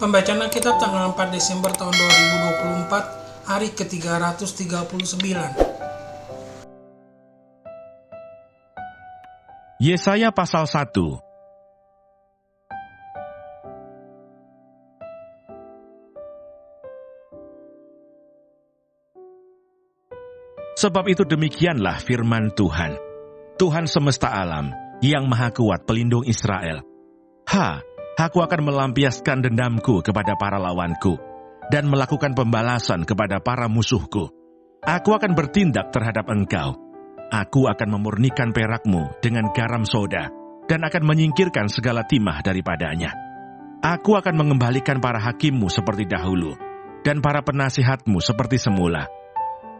Pembacaan Alkitab tanggal 4 Desember tahun 2024, hari ke-339. Yesaya pasal 1. Sebab itu demikianlah firman Tuhan, Tuhan semesta alam, yang maha kuat pelindung Israel. Aku akan melampiaskan dendamku kepada para lawanku, dan melakukan pembalasan kepada para musuhku. Aku akan bertindak terhadap engkau. Aku akan memurnikan perakmu dengan garam soda, dan akan menyingkirkan segala timah daripadanya. Aku akan mengembalikan para hakimmu seperti dahulu, dan para penasihatmu seperti semula.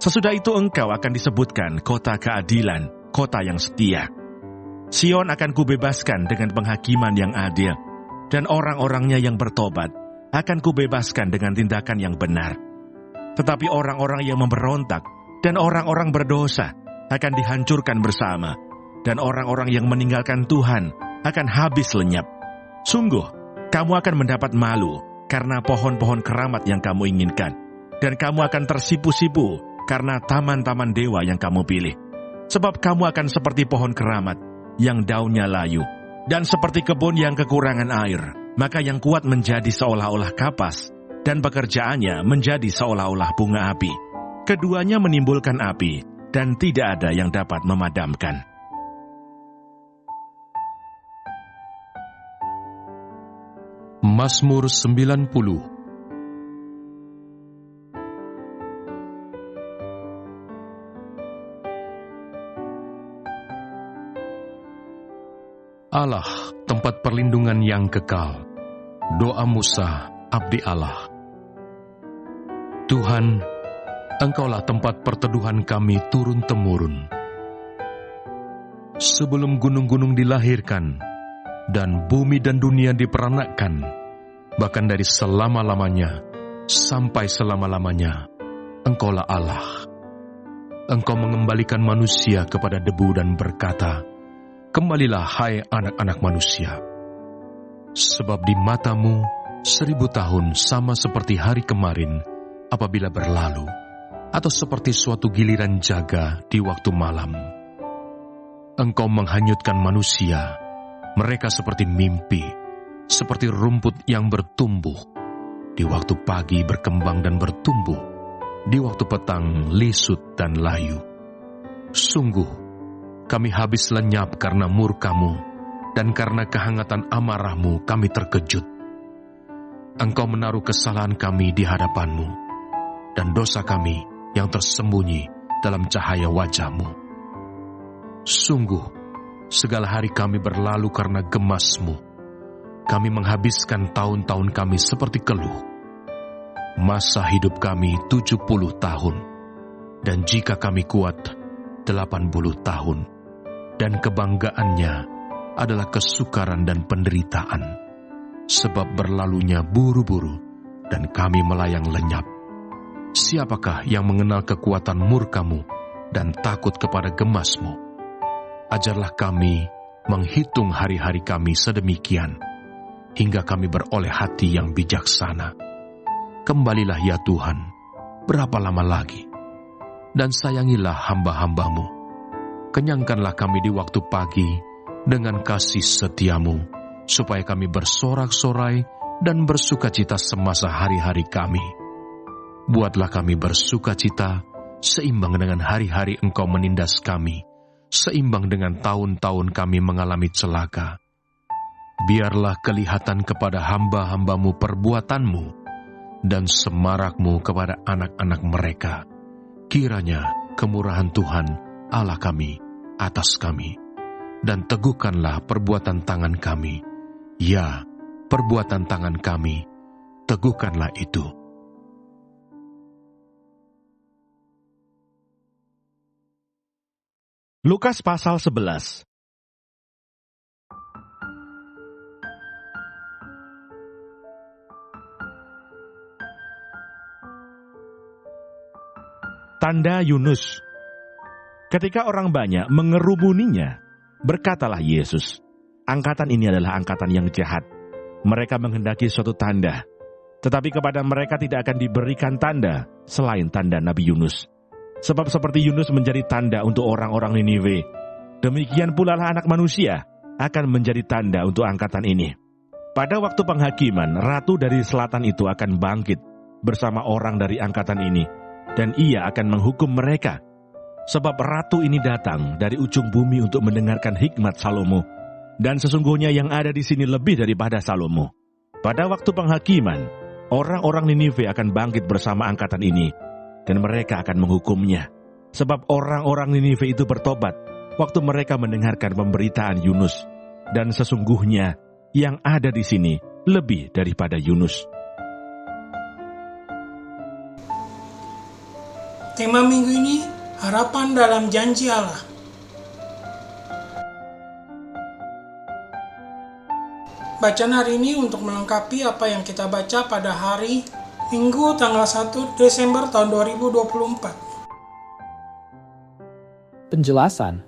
Sesudah itu engkau akan disebutkan kota keadilan, kota yang setia. Sion akan kubebaskan dengan penghakiman yang adil, dan orang-orangnya yang bertobat akan kubebaskan dengan tindakan yang benar. Tetapi orang-orang yang memberontak dan orang-orang berdosa akan dihancurkan bersama, dan orang-orang yang meninggalkan Tuhan akan habis lenyap. Sungguh, kamu akan mendapat malu karena pohon-pohon keramat yang kamu inginkan, dan kamu akan tersipu-sipu karena taman-taman dewa yang kamu pilih. Sebab kamu akan seperti pohon keramat yang daunnya layu, dan seperti kebun yang kekurangan air. Maka yang kuat menjadi seolah-olah kapas, dan pekerjaannya menjadi seolah-olah bunga api. Keduanya menimbulkan api, dan tidak ada yang dapat memadamkan. Mazmur 90. Allah, tempat perlindungan yang kekal. Doa Musa, abdi Allah. Tuhan, Engkaulah tempat perteduhan kami turun-temurun. Sebelum gunung-gunung dilahirkan, dan bumi dan dunia diperanakkan, bahkan dari selama-lamanya sampai selama-lamanya, Engkaulah Allah. Engkau mengembalikan manusia kepada debu dan berkata, "Kembalilah hai anak-anak manusia. Sebab di matamu 1000 tahun sama seperti hari kemarin apabila berlalu, atau seperti suatu giliran jaga di waktu malam. Engkau menghanyutkan manusia, mereka seperti mimpi, seperti rumput yang bertumbuh. Di waktu pagi berkembang dan bertumbuh, di waktu petang lisut dan layu. Sungguh, kami habis lenyap karena murka-Mu, dan karena kehangatan amarah-Mu kami terkejut. Engkau menaruh kesalahan kami di hadapan-Mu, dan dosa kami yang tersembunyi dalam cahaya wajah-Mu. Sungguh, segala hari kami berlalu karena gemas-Mu. Kami menghabiskan tahun-tahun kami seperti keluh. Masa hidup kami 70 tahun, dan jika kami kuat 80 tahun. Dan kebanggaannya adalah kesukaran dan penderitaan, sebab berlalunya buru-buru dan kami melayang lenyap. Siapakah yang mengenal kekuatan murka-Mu dan takut kepada gemas-Mu? Ajarlah kami menghitung hari-hari kami sedemikian, hingga kami beroleh hati yang bijaksana. Kembalilah ya Tuhan, berapa lama lagi? Dan sayangilah hamba-hamba-Mu. Kenyangkanlah kami di waktu pagi dengan kasih setia-Mu, supaya kami bersorak-sorai dan bersukacita semasa hari-hari kami. Buatlah kami bersukacita seimbang dengan hari-hari Engkau menindas kami, seimbang dengan tahun-tahun kami mengalami celaka. Biarlah kelihatan kepada hamba-hamba-Mu perbuatan-Mu, dan semarak-Mu kepada anak-anak mereka. Kiranya kemurahan Tuhan Allah kami atas kami, dan teguhkanlah perbuatan tangan kami. Ya, perbuatan tangan kami, teguhkanlah itu. Lukas pasal 11. Tanda Yunus. Ketika orang banyak mengerumuninya, berkatalah Yesus, "Angkatan ini adalah angkatan yang jahat. Mereka menghendaki suatu tanda, Tetapi kepada mereka tidak akan diberikan tanda selain tanda Nabi Yunus. Sebab seperti Yunus menjadi tanda untuk orang-orang Niniwe, demikian pula lah Anak Manusia akan menjadi tanda untuk angkatan ini. Pada waktu penghakiman, ratu dari selatan itu akan bangkit bersama orang dari angkatan ini, dan ia akan menghukum mereka. Sebab ratu ini datang dari ujung bumi untuk mendengarkan hikmat Salomo, dan sesungguhnya yang ada di sini lebih daripada Salomo. Pada waktu penghakiman, orang-orang Niniwe akan bangkit bersama angkatan ini, dan mereka akan menghukumnya. Sebab orang-orang Niniwe itu bertobat waktu mereka mendengarkan pemberitaan Yunus, dan sesungguhnya yang ada di sini lebih daripada Yunus. Tema minggu ini, harapan dalam janji Allah. Bacaan hari ini untuk melengkapi apa yang kita baca pada hari Minggu tanggal 1 Desember tahun 2024. Penjelasan.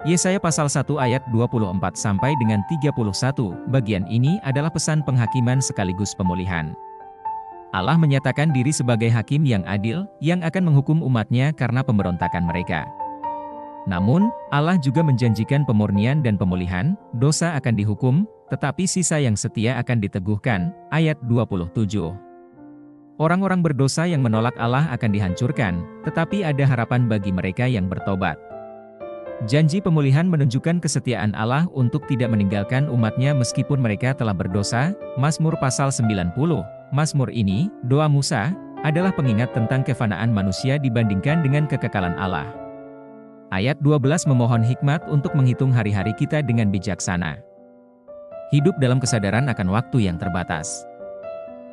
Yesaya pasal 1 ayat 24 sampai dengan 31, bagian ini adalah pesan penghakiman sekaligus pemulihan. Allah menyatakan diri sebagai hakim yang adil, yang akan menghukum umatnya karena pemberontakan mereka. Namun, Allah juga menjanjikan pemurnian dan pemulihan, dosa akan dihukum, tetapi sisa yang setia akan diteguhkan, ayat 27. Orang-orang berdosa yang menolak Allah akan dihancurkan, tetapi ada harapan bagi mereka yang bertobat. Janji pemulihan menunjukkan kesetiaan Allah untuk tidak meninggalkan umatnya meskipun mereka telah berdosa. Mazmur pasal 90, Mazmur ini, doa Musa, adalah pengingat tentang kefanaan manusia dibandingkan dengan kekekalan Allah. Ayat 12 memohon hikmat untuk menghitung hari-hari kita dengan bijaksana. Hidup dalam kesadaran akan waktu yang terbatas.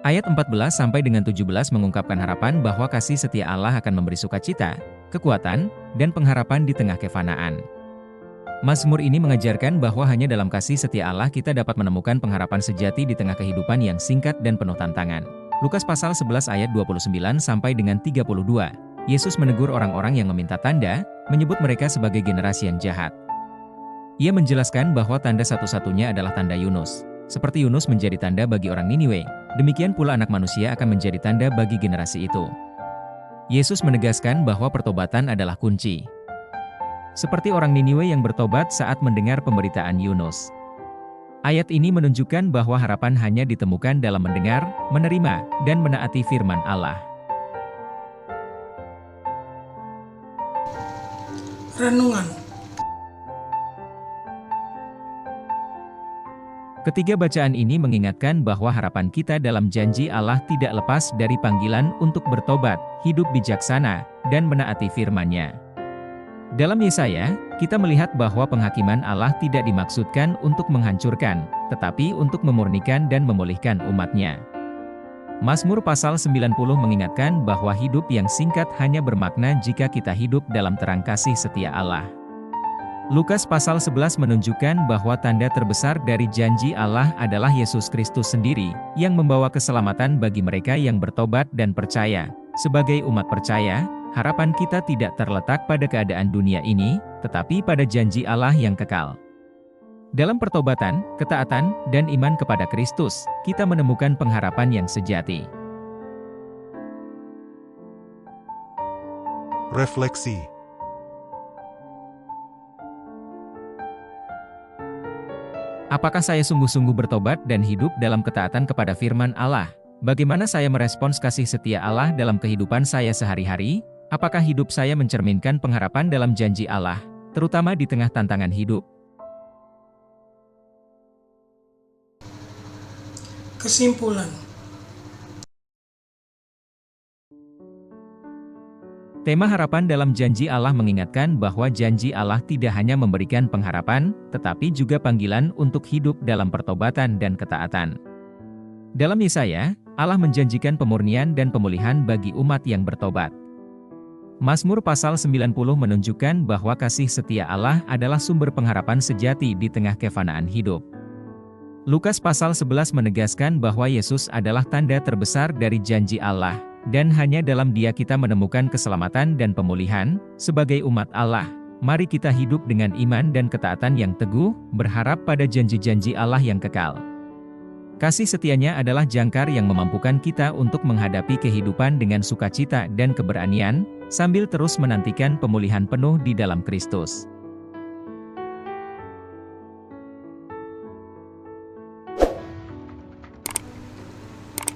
Ayat 14 sampai dengan 17 mengungkapkan harapan bahwa kasih setia Allah akan memberi sukacita, kekuatan, dan pengharapan di tengah kefanaan. Mazmur ini mengajarkan bahwa hanya dalam kasih setia Allah kita dapat menemukan pengharapan sejati di tengah kehidupan yang singkat dan penuh tantangan. Lukas pasal 11 ayat 29 sampai dengan 32. Yesus menegur orang-orang yang meminta tanda, menyebut mereka sebagai generasi yang jahat. Ia menjelaskan bahwa tanda satu-satunya adalah tanda Yunus. Seperti Yunus menjadi tanda bagi orang Niniwe, demikian pula Anak Manusia akan menjadi tanda bagi generasi itu. Yesus menegaskan bahwa pertobatan adalah kunci. Seperti orang Niniwe yang bertobat saat mendengar pemberitaan Yunus. Ayat ini menunjukkan bahwa harapan hanya ditemukan dalam mendengar, menerima, dan menaati firman Allah. Renungan. Ketiga bacaan ini mengingatkan bahwa harapan kita dalam janji Allah tidak lepas dari panggilan untuk bertobat, hidup bijaksana, dan menaati firman-Nya. Dalam Yesaya, kita melihat bahwa penghakiman Allah tidak dimaksudkan untuk menghancurkan, tetapi untuk memurnikan dan memulihkan umat-Nya. Mazmur pasal 90 mengingatkan bahwa hidup yang singkat hanya bermakna jika kita hidup dalam terang kasih setia Allah. Lukas pasal 11 menunjukkan bahwa tanda terbesar dari janji Allah adalah Yesus Kristus sendiri, yang membawa keselamatan bagi mereka yang bertobat dan percaya. Sebagai umat percaya, harapan kita tidak terletak pada keadaan dunia ini, tetapi pada janji Allah yang kekal. Dalam pertobatan, ketaatan, dan iman kepada Kristus, kita menemukan pengharapan yang sejati. Refleksi. Apakah saya sungguh-sungguh bertobat dan hidup dalam ketaatan kepada firman Allah? Bagaimana saya merespons kasih setia Allah dalam kehidupan saya sehari-hari? Apakah hidup saya mencerminkan pengharapan dalam janji Allah, terutama di tengah tantangan hidup? Kesimpulan. Tema harapan dalam janji Allah mengingatkan bahwa janji Allah tidak hanya memberikan pengharapan, tetapi juga panggilan untuk hidup dalam pertobatan dan ketaatan. Dalam Yesaya, Allah menjanjikan pemurnian dan pemulihan bagi umat yang bertobat. Mazmur pasal 90 menunjukkan bahwa kasih setia Allah adalah sumber pengharapan sejati di tengah kefanaan hidup. Lukas pasal 11 menegaskan bahwa Yesus adalah tanda terbesar dari janji Allah, dan hanya dalam Dia kita menemukan keselamatan dan pemulihan. Sebagai umat Allah, mari kita hidup dengan iman dan ketaatan yang teguh, berharap pada janji-janji Allah yang kekal. Kasih setianya adalah jangkar yang memampukan kita untuk menghadapi kehidupan dengan sukacita dan keberanian, sambil terus menantikan pemulihan penuh di dalam Kristus.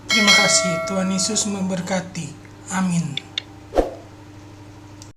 Terima kasih, Tuhan Yesus memberkati. Amin.